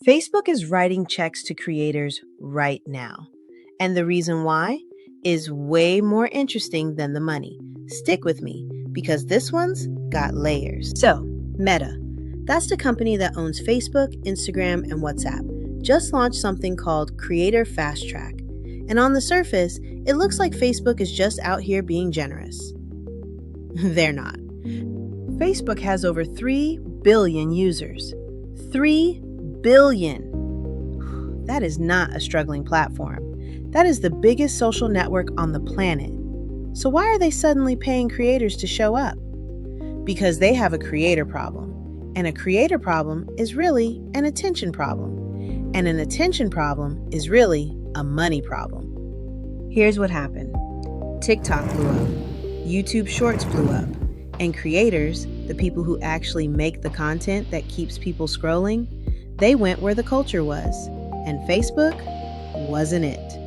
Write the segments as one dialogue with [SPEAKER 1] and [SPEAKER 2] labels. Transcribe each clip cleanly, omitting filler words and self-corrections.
[SPEAKER 1] Facebook is writing checks to creators right now. And the reason why is way more interesting than the money. Stick with me, because this one's got layers. So, Meta, that's the company that owns Facebook, Instagram, and WhatsApp, just launched something called Creator Fast Track. And on the surface, it looks like Facebook is just out here being generous. They're not. Facebook has over 3 billion users. 3 billion. That is not a struggling platform. That is the biggest social network on the planet. So why are they suddenly paying creators to show up? Because they have a creator problem. And a creator problem is really an attention problem. And an attention problem is really a money problem. Here's what happened. TikTok blew up. YouTube Shorts blew up. And creators, the people who actually make the content that keeps people scrolling, they went where the culture was. And Facebook wasn't it.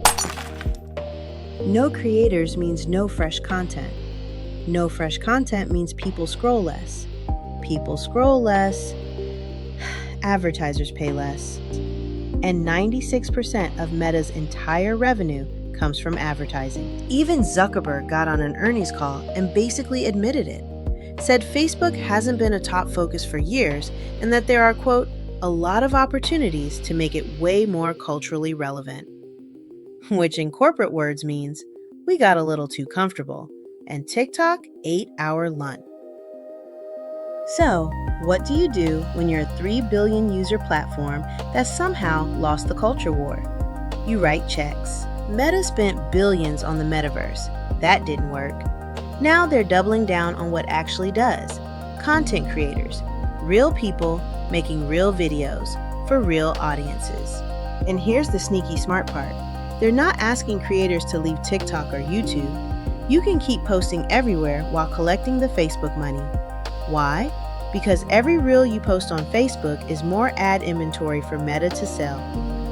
[SPEAKER 1] No creators means no fresh content. No fresh content means people scroll less. People scroll less. Advertisers pay less. And 96% of Meta's entire revenue comes from advertising. Even Zuckerberg got on an earnings call and basically admitted it. Said Facebook hasn't been a top focus for years and that there are, quote, a lot of opportunities to make it way more culturally relevant. Which in corporate words means we got a little too comfortable and TikTok ate our lunch. So, what do you do when you're a 3 billion user platform that somehow lost the culture war? You write checks. Meta spent billions on the metaverse. That didn't work. Now they're doubling down on what actually does. Content creators, real people making real videos for real audiences. And here's the sneaky smart part. They're not asking creators to leave TikTok or YouTube. You can keep posting everywhere while collecting the Facebook money. Why? Because every reel you post on Facebook is more ad inventory for Meta to sell.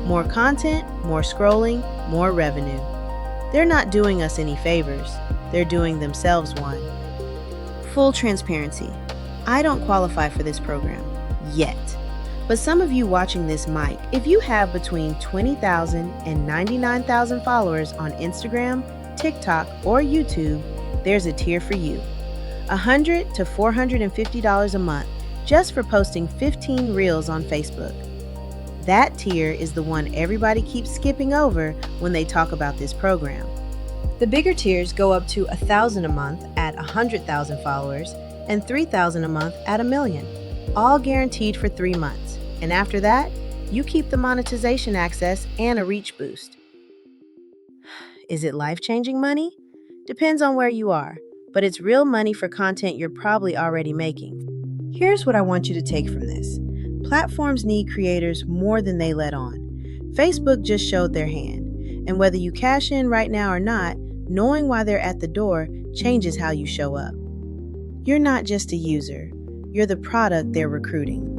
[SPEAKER 1] More content, more scrolling, more revenue. They're not doing us any favors. They're doing themselves one. Full transparency. I don't qualify for this program. Yet. But some of you watching this might. If you have between 20,000 and 99,000 followers on Instagram, TikTok, or YouTube, there's a tier for you. $100 to $450 a month just for posting 15 reels on Facebook. That tier is the one everybody keeps skipping over when they talk about this program. The bigger tiers go up to $1,000 a month at 100,000 followers and $3,000 a month at 1 million, all guaranteed for 3 months. And after that, you keep the monetization access and a reach boost. Is it life-changing money? Depends on where you are, but it's real money for content you're probably already making. Here's what I want you to take from this. Platforms need creators more than they let on. Facebook just showed their hand, and whether you cash in right now or not, knowing why they're at the door changes how you show up. You're not just a user, you're the product they're recruiting.